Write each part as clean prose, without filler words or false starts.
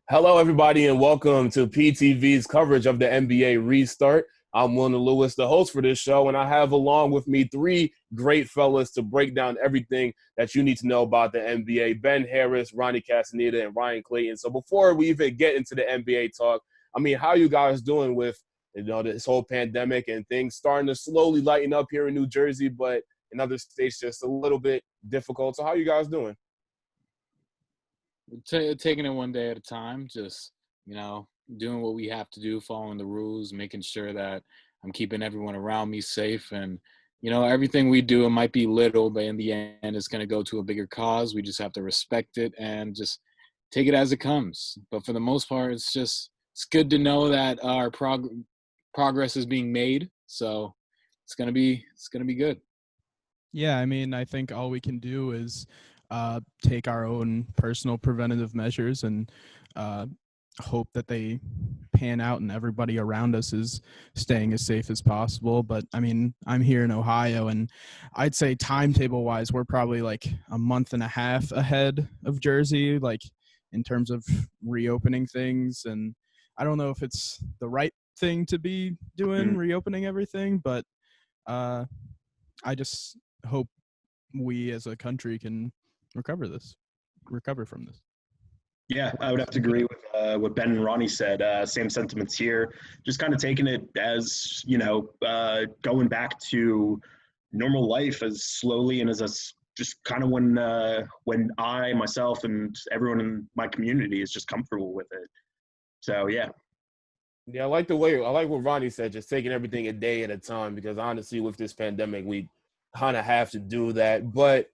Hello, everybody, and welcome to PTV's coverage of the NBA restart. I'm Wilnir Louis, the host for this show, and I have along with me three great fellas to break down everything that you need to know about the NBA. Ben Harris, Ronny Castaneda, and Ryan Clayton. So before we even get into the NBA talk, how are you guys doing with this whole pandemic and things starting to slowly lighten up here in New Jersey, but in other states just a little bit difficult. So how are you guys doing? Taking it one day at a time, just, doing what we have to do, following the rules, making sure that I'm keeping everyone around me safe. And, everything we do, it might be little, but in the end, it's going to go to a bigger cause. We just have to respect it and just take it as it comes. But for the most part, it's good to know that our progress is being made. So it's going to be good. Yeah, I think all we can do is take our own personal preventative measures and uh, hope that they pan out and everybody around us is staying as safe as possible. But I'm here in Ohio, and I'd say timetable-wise, we're probably like a month and a half ahead of Jersey, like in terms of reopening things. And I don't know if it's the right thing to be doing, reopening everything, but I just hope we as a country can recover from this. Yeah, I would have to agree with what Ben and Ronnie said. Same sentiments here. Just kind of taking it as, going back to normal life as slowly and as just kind of when I, myself, and everyone in my community is just comfortable with it. So, yeah. Yeah, I like what Ronnie said, just taking everything a day at a time, because honestly, with this pandemic, we kind of have to do that. But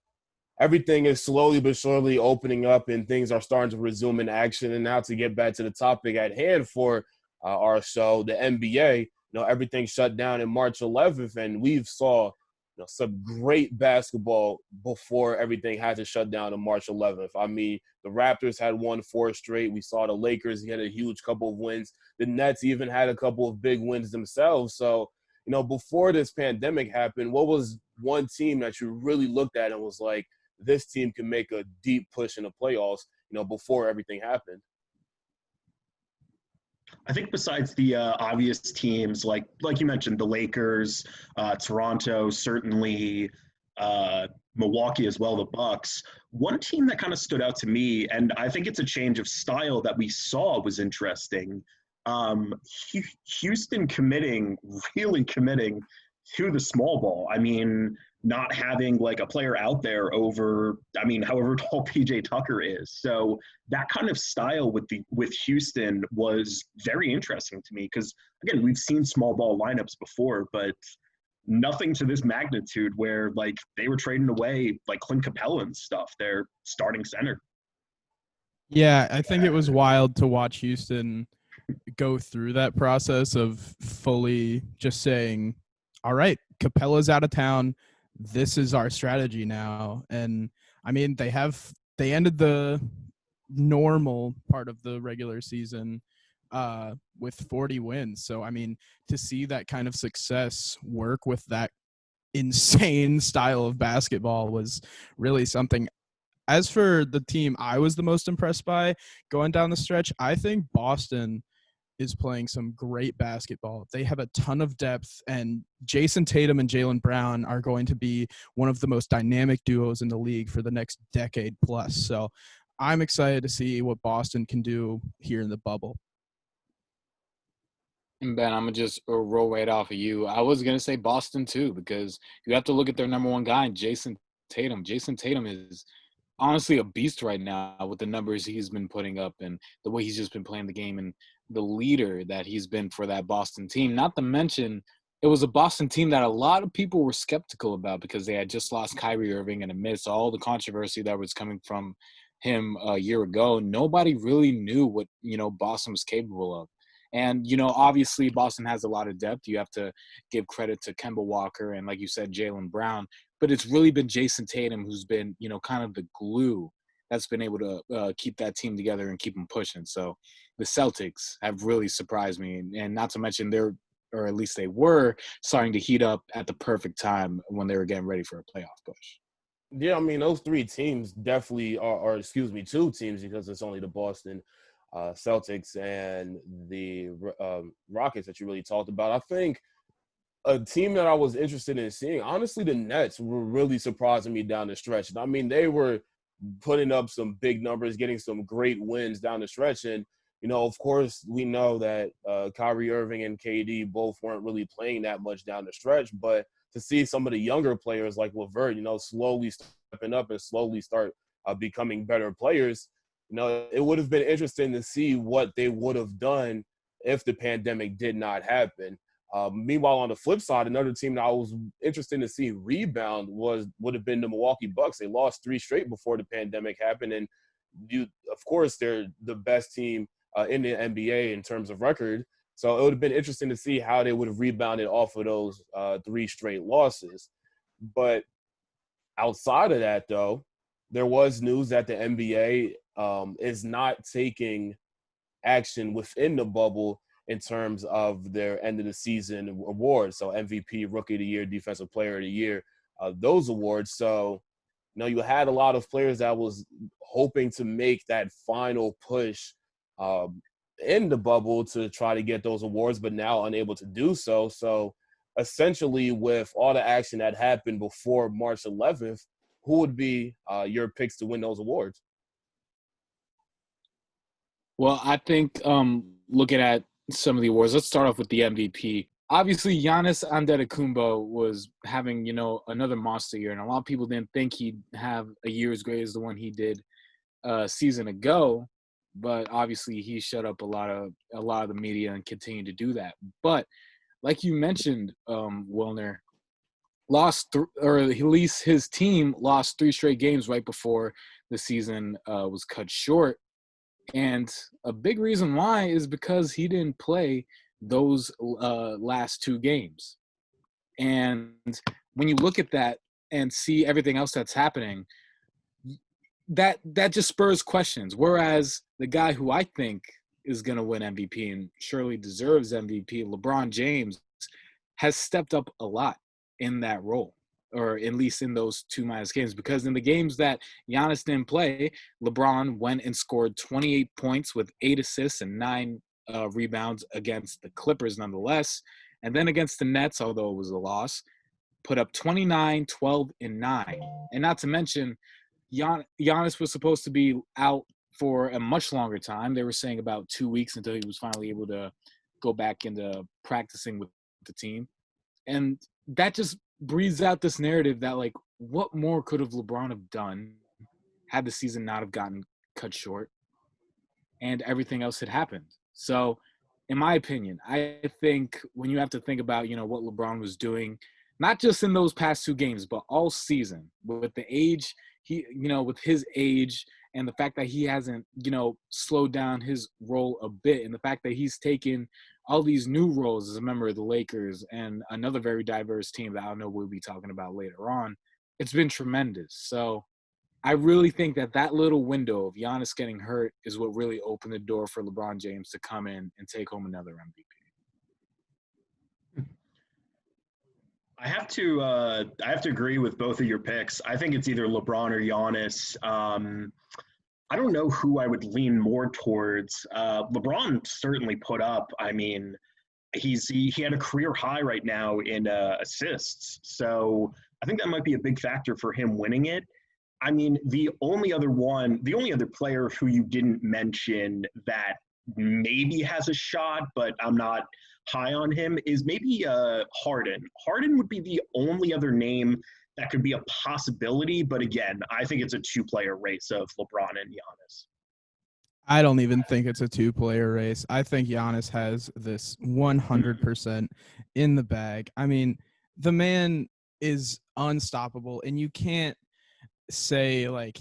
everything is slowly but surely opening up and things are starting to resume in action. And now to get back to the topic at hand for our show, the NBA, everything shut down in March 11th, and we've saw some great basketball before everything had to shut down on March 11th. The Raptors had won 4 straight. We saw the Lakers had a huge couple of wins. The Nets even had a couple of big wins themselves. So, before this pandemic happened, what was one team that you really looked at and was like, this team can make a deep push in the playoffs, before everything happened? I think besides the obvious teams, like you mentioned, the Lakers, Toronto, certainly Milwaukee as well, the Bucks, one team that kind of stood out to me, and I think it's a change of style that we saw was interesting. Houston really committing to the small ball. Not having like a player out there over, however tall PJ Tucker is. So that kind of style with Houston was very interesting to me because, again, we've seen small ball lineups before, but nothing to this magnitude where like they were trading away like Clint Capella and stuff, their starting center. Yeah, I think it was wild to watch Houston go through that process of fully just saying, all right, Capella's out of town. This is our strategy now. And they ended the normal part of the regular season with 40 wins. So, to see that kind of success work with that insane style of basketball was really something. As for the team I was the most impressed by going down the stretch, I think Boston is playing some great basketball. They have a ton of depth, and Jason Tatum and Jaylen Brown are going to be one of the most dynamic duos in the league for the next decade plus. So I'm excited to see what Boston can do here in the bubble. And Ben, I'm going to just roll right off of you. I was going to say Boston too, because you have to look at their number one guy, Jason Tatum. Jason Tatum is honestly a beast right now with the numbers he's been putting up and the way he's just been playing the game and the leader that he's been for that Boston team. Not to mention, it was a Boston team that a lot of people were skeptical about because they had just lost Kyrie Irving, and amidst all the controversy that was coming from him a year ago, nobody really knew what, Boston was capable of. And, obviously Boston has a lot of depth. You have to give credit to Kemba Walker and, like you said, Jaylen Brown. But it's really been Jason Tatum who's been, kind of the glue that's been able to keep that team together and keep them pushing. So the Celtics have really surprised me. And not to mention or at least they were starting to heat up at the perfect time when they were getting ready for a playoff push. Yeah, those 3 teams definitely are 2 teams, because it's only the Boston Celtics and the Rockets that you really talked about. I think a team that I was interested in seeing, honestly, the Nets were really surprising me down the stretch. I mean, they were putting up some big numbers, getting some great wins down the stretch. And, of course, we know that Kyrie Irving and KD both weren't really playing that much down the stretch. But to see some of the younger players like LeVert, slowly stepping up and slowly start becoming better players, it would have been interesting to see what they would have done if the pandemic did not happen. Meanwhile, on the flip side, another team that I was interested to see rebound would have been the Milwaukee Bucks. They lost 3 straight before the pandemic happened, and of course, they're the best team in the NBA in terms of record. So it would have been interesting to see how they would have rebounded off of those 3 straight losses. But outside of that, though, there was news that the NBA is not taking action within the bubble in terms of their end of the season awards. So MVP, Rookie of the Year, Defensive Player of the Year, those awards. So, you had a lot of players that was hoping to make that final push in the bubble to try to get those awards, but now unable to do so. So essentially, with all the action that happened before March 11th, who would be your picks to win those awards? Well, I think looking at some of the awards, let's start off with the MVP. Obviously, Giannis Antetokounmpo was having, another monster year, and a lot of people didn't think he'd have a year as great as the one he did a season ago. But obviously, he shut up a lot of the media and continued to do that. But like you mentioned, Wilnir or at least his team lost 3 straight games right before the season was cut short. And a big reason why is because he didn't play those last 2 games. And when you look at that and see everything else that's happening, that just spurs questions. Whereas the guy who I think is going to win MVP and surely deserves MVP, LeBron James, has stepped up a lot in that role, or at least in those 2 minus games, because in the games that Giannis didn't play, LeBron went and scored 28 points with 8 assists and 9 rebounds against the Clippers nonetheless. And then against the Nets, although it was a loss, put up 29, 12, and 9. And not to mention, Giannis was supposed to be out for a much longer time. They were saying about 2 weeks until he was finally able to go back into practicing with the team. And that just breathes out this narrative that, like, what more could have LeBron have done had the season not have gotten cut short and everything else had happened? So, in my opinion, I think when you have to think about, what LeBron was doing, not just in those past 2 games, but all season, with the age, with his age and the fact that he hasn't, slowed down his role a bit, and the fact that he's taken all these new roles as a member of the Lakers and another very diverse team that I know we'll be talking about later on, it's been tremendous. So I really think that little window of Giannis getting hurt is what really opened the door for LeBron James to come in and take home another MVP. I have to agree with both of your picks. I think it's either LeBron or Giannis. I don't know who I would lean more towards. LeBron certainly put up. I mean, he had a career high right now in assists, so I think that might be a big factor for him winning it. I mean, the only other player who you didn't mention that maybe has a shot, but I'm not high on him, is maybe Harden. Harden would be the only other name that could be a possibility, but again, I think it's a 2-player race of LeBron and Giannis. I don't even think it's a 2-player race. I think Giannis has this 100% in the bag. I mean, the man is unstoppable, and you can't say, like,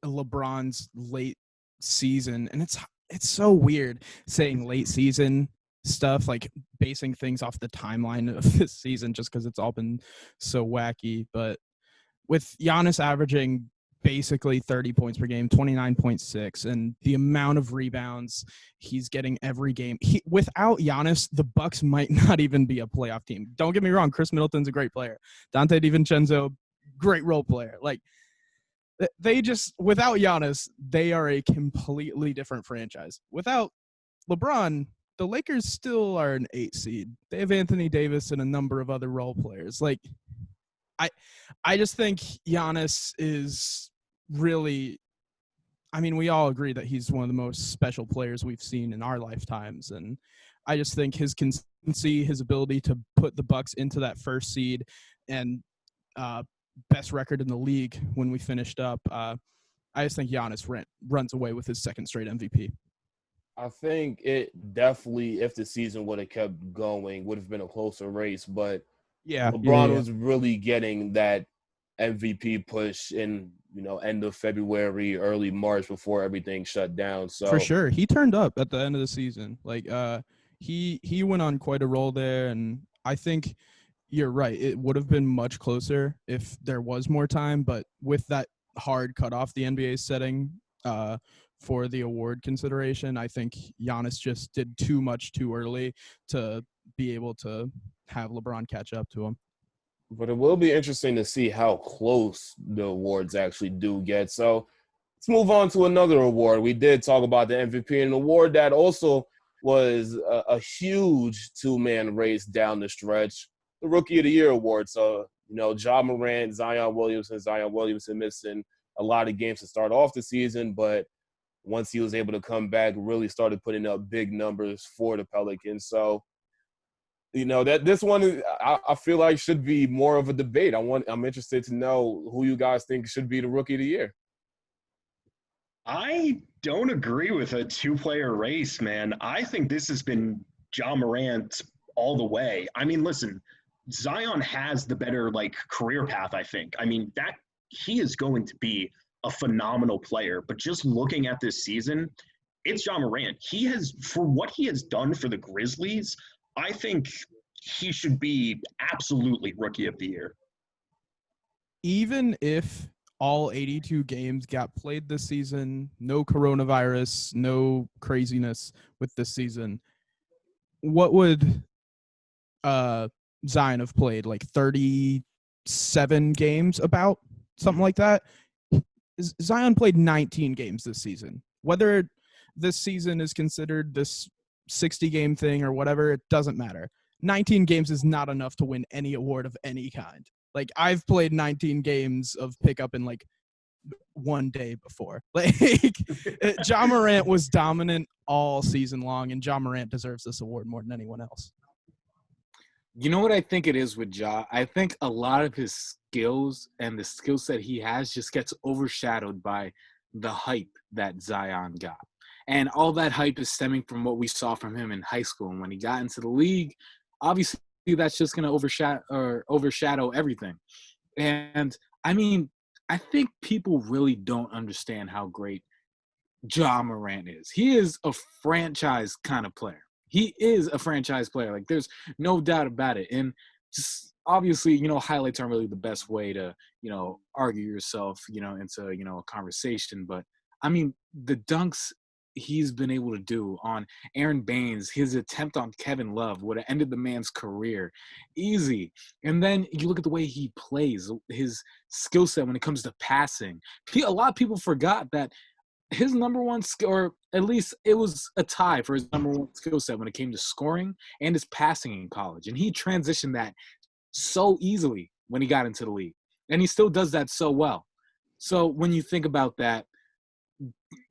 LeBron's late season, and it's so weird saying late season stuff, like basing things off the timeline of this season just because it's all been so wacky. But with Giannis averaging basically 30 points per game, 29.6, and the amount of rebounds he's getting every game, without Giannis, the Bucks might not even be a playoff team. Don't get me wrong, Chris Middleton's a great player. Dante DiVincenzo, great role player. Like, They just, without Giannis, they are a completely different franchise. Without LeBron, the Lakers still are an 8 seed. They have Anthony Davis and a number of other role players. Like, I just think Giannis is really, I mean, we all agree that he's one of the most special players we've seen in our lifetimes. And I just think his consistency, his ability to put the Bucks into that first seed and best record in the league when we finished up, I just think Giannis runs away with his second straight MVP. I think it definitely, if the season would have kept going, would have been a closer race. But LeBron was really getting that MVP push in, end of February, early March before everything shut down. So for sure, he turned up at the end of the season. Like he went on quite a roll there, and I think you're right. It would have been much closer if there was more time, but with that hard cutoff the NBA is setting for the award consideration, I think Giannis just did too much too early to be able to have LeBron catch up to him. But it will be interesting to see how close the awards actually do get. So let's move on to another award. We did talk about the MVP, an award that also was a huge two-man race down the stretch, the Rookie of the Year award. So, Ja Morant, Zion Williamson missing a lot of games to start off the season, but once he was able to come back, really started putting up big numbers for the Pelicans. So, that this one is, I feel like should be more of a debate. I'm interested to know who you guys think should be the Rookie of the Year. I don't agree with a two-player race, man. I think this has been Ja Morant all the way. I mean, listen, Zion has the better career path, I think. I mean, that he is going to be a phenomenal player, but just looking at this season, it's Ja Morant. He has, for what he has done for the Grizzlies, I think he should be absolutely Rookie of the Year. Even if all 82 games got played this season, no coronavirus, no craziness with this season, what would Zion have played? Like 37 games, about something like that? Zion played 19 games this season. Whether this season is considered this 60-game thing or whatever, it doesn't matter. 19 games is not enough to win any award of any kind. Like, I've played 19 games of pickup in one day before. Ja Morant was dominant all season long, and Ja Morant deserves this award more than anyone else. You know what I think it is with Ja? I think a lot of his skills and the skill set he has just gets overshadowed by the hype that Zion got. And all that hype is stemming from what we saw from him in high school. And when he got into the league, obviously that's just going to overshadow everything. And, I mean, I think people really don't understand how great Ja Morant is. He is a franchise kind of player. He is a franchise player. There's no doubt about it. And just obviously, highlights aren't really the best way to, argue yourself, into, a conversation. But, I mean, the dunks he's been able to do on Aaron Baines, his attempt on Kevin Love would have ended the man's career easy. And then you look at the way he plays, his skill set when it comes to passing. A lot of people forgot that his number one skill, or at least it was a tie for his number one skill set when it came to scoring and his passing in college. And he transitioned that so easily when he got into the league. And he still does that so well. So when you think about that,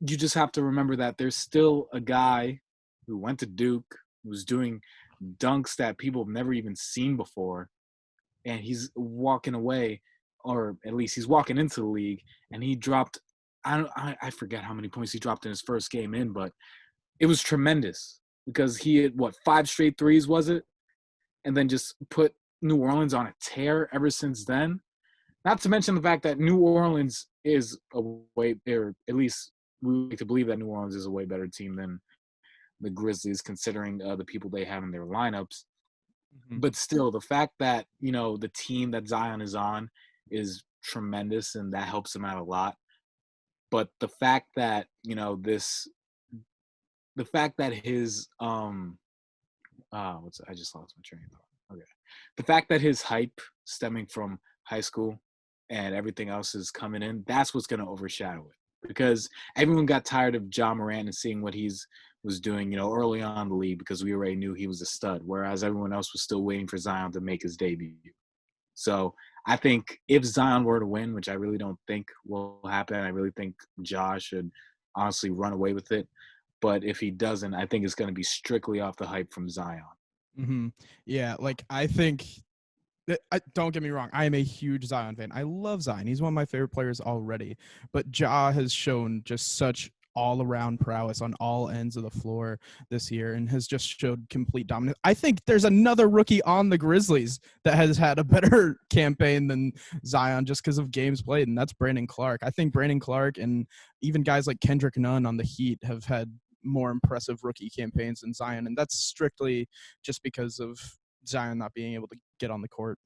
you just have to remember that there's still a guy who went to Duke, who's doing dunks that people have never even seen before. And he's walking away, or at least he's walking into the league, and he dropped, I forget how many points he dropped in his first game in, but it was tremendous because he had, 5 straight threes, was it? And then just put New Orleans on a tear ever since then. Not to mention the fact that New Orleans is or at least we like to believe that New Orleans is a way better team than the Grizzlies, considering the people they have in their lineups. Mm-hmm. But still, the fact that, the team that Zion is on is tremendous, and that helps him out a lot. But the fact that, the fact that his I just lost my train of thought. Okay. The fact that his hype stemming from high school and everything else is coming in, that's what's going to overshadow it. Because everyone got tired of Ja Morant and seeing what he's was doing, early on in the league, because we already knew he was a stud, whereas everyone else was still waiting for Zion to make his debut. So I think if Zion were to win, which I really don't think will happen, I really think Ja should honestly run away with it. But if he doesn't, I think it's going to be strictly off the hype from Zion. Mm-hmm. Yeah, I think don't get me wrong, I am a huge Zion fan. I love Zion. He's one of my favorite players already. But Ja has shown just such all-around prowess on all ends of the floor this year and has just showed complete dominance. I think there's another rookie on the Grizzlies that has had a better campaign than Zion just because of games played, and that's Brandon Clark. I think Brandon Clark and even guys like Kendrick Nunn on the Heat have had more impressive rookie campaigns than Zion, and that's strictly just because of Zion not being able to get on the court.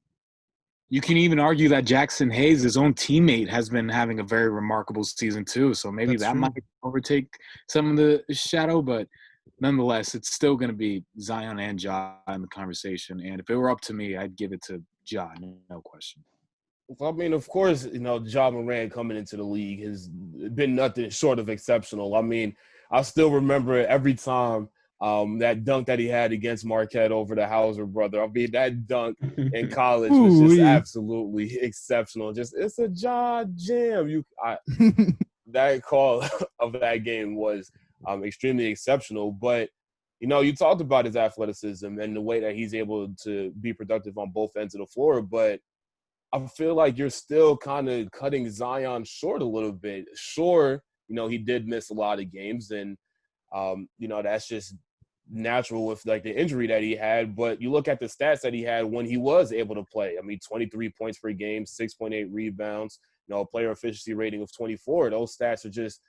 You can even argue that Jackson Hayes, his own teammate, has been having a very remarkable season too. So maybe that might overtake some of the shadow, but nonetheless, it's still going to be Zion and Ja in the conversation. And if it were up to me, I'd give it to Ja, no question. Well, I mean, of course, Ja Morant coming into the league has been nothing short of exceptional. I mean, I still remember it every time. That dunk that he had against Marquette over the Hauser brother. I mean, that dunk in college was just absolutely exceptional. Just it's a Ja jam. That call of that game was extremely exceptional. But you talked about his athleticism and the way that he's able to be productive on both ends of the floor. But I feel like you're still kind of cutting Zion short a little bit. Sure, he did miss a lot of games, and that's just natural with the injury that he had. But you look at the stats that he had when he was able to play. I mean, 23 points per game, 6.8 rebounds, a player efficiency rating of 24. Those stats are just,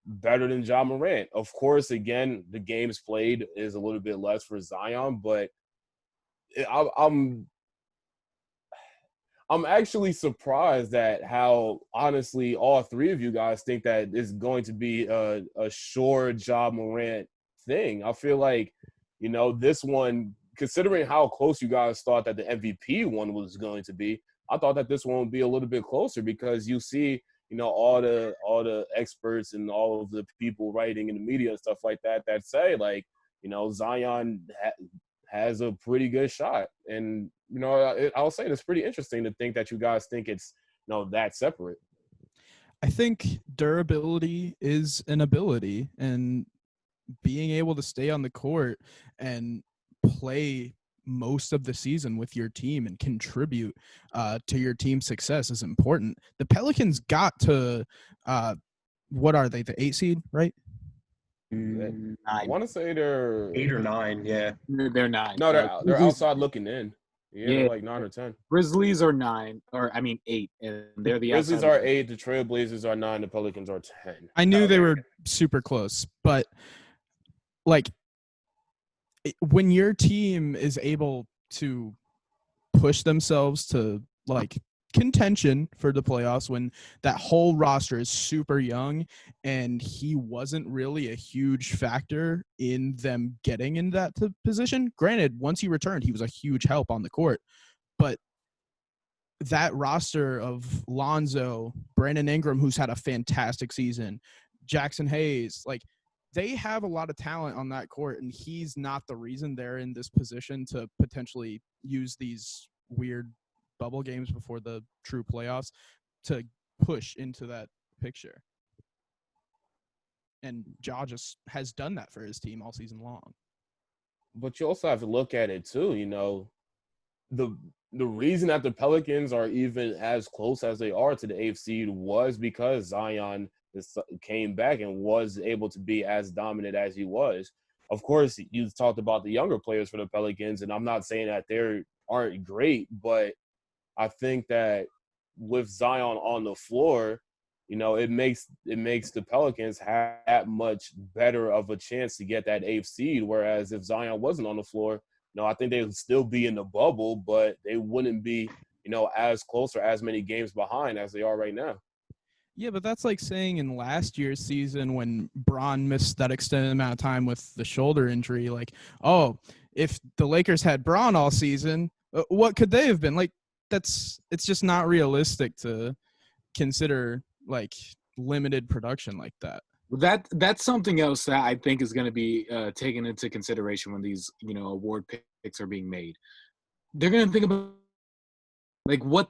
better than Ja Morant. Of course, again, the games played is a little bit less for Zion, but I'm actually surprised at how, honestly, all three of you guys think that it's going to be a sure Ja Morant thing. I feel like, this one, considering how close you guys thought that the MVP one was going to be, I thought that this one would be a little bit closer because you see, all the experts and all of the people writing in the media and stuff like that say, Zion has a pretty good shot. And, I'll say it's pretty interesting to think that you guys think it's, that separate. I think durability is an ability, and being able to stay on the court and play most of the season with your team and contribute to your team's success is important. The Pelicans got to, what are they, the 8 seed, right? I want to say they're 8 or 9, yeah. They're 9. No, they're outside looking in. Yeah, they're 9 or 10. Grizzlies are 9, 8, and they're the Grizzlies are 8, the Trailblazers are 9, the Pelicans are 10. I knew they were super close, but when your team is able to push themselves to contention for the playoffs, when that whole roster is super young and he wasn't really a huge factor in them getting in that position. Granted, once he returned, he was a huge help on the court, but that roster of Lonzo, Brandon Ingram, who's had a fantastic season, Jackson Hayes, they have a lot of talent on that court, and he's not the reason they're in this position to potentially use these weird bubble games before the true playoffs to push into that picture. And Ja just has done that for his team all season long. But you also have to look at it too, the reason that the Pelicans are even as close as they are to the 8th seed was because Zion came back and was able to be as dominant as he was. Of course, you talked about the younger players for the Pelicans, and I'm not saying that they aren't great, but I think that with Zion on the floor, it makes the Pelicans have that much better of a chance to get that 8th seed. Whereas if Zion wasn't on the floor, I think they would still be in the bubble, but they wouldn't be, as close or as many games behind as they are right now. Yeah, but that's like saying in last year's season when Bron missed that extended amount of time with the shoulder injury, if the Lakers had Bron all season, what could they have been? it's just not realistic to consider like limited production like that. That's something else that I think is going to be taken into consideration when these, award picks are being made. They're going to think about like what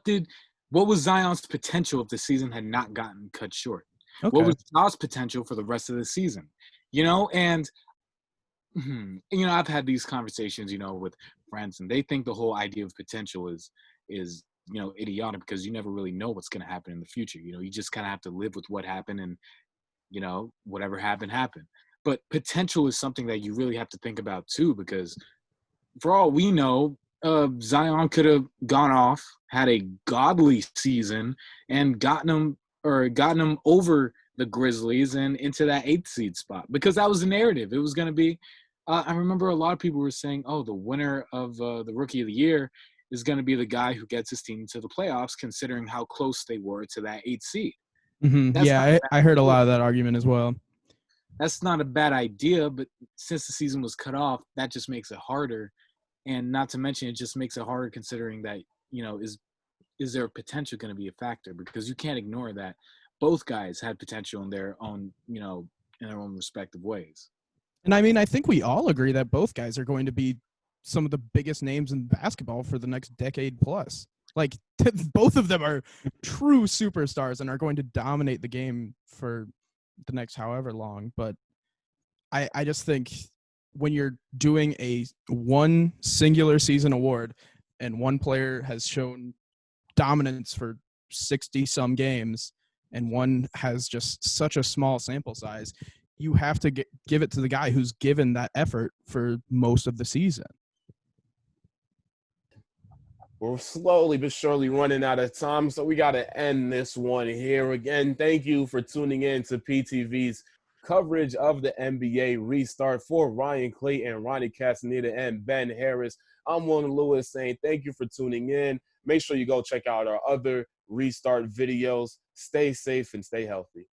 was Zion's potential if the season had not gotten cut short? Okay. What was Ja's potential for the rest of the season? And I've had these conversations, with friends, and they think the whole idea of potential is idiotic because you never really know what's going to happen in the future. You just kind of have to live with what happened and, whatever happened. But potential is something that you really have to think about too, because for all we know, Zion could have gone off, had a godly season, and gotten them over the Grizzlies and into that 8th seed spot, because that was the narrative. It was going to be. I remember a lot of people were saying, "Oh, the winner of the Rookie of the Year is going to be the guy who gets his team to the playoffs," considering how close they were to that 8th seed. Mm-hmm. Yeah, I heard a lot of that argument as well. That's not a bad idea, but since the season was cut off, that just makes it harder. And not to mention, it just makes it harder considering that, is their potential going to be a factor? Because you can't ignore that both guys had potential in their own, in their own respective ways. And I mean, I think we all agree that both guys are going to be some of the biggest names in basketball for the next decade plus. Like, both of them are true superstars and are going to dominate the game for the next however long. But I just think when you're doing a one singular season award and one player has shown dominance for 60-some games and one has just such a small sample size, you have to give it to the guy who's given that effort for most of the season. We're slowly but surely running out of time, so we got to end this one here. Again, thank you for tuning in to PTV's coverage of the NBA restart. For Ryan Clayton, Ronny Castaneda, and Ben Harris, I'm Wilnir Louis saying thank you for tuning in. Make sure you go check out our other restart videos. Stay safe and stay healthy.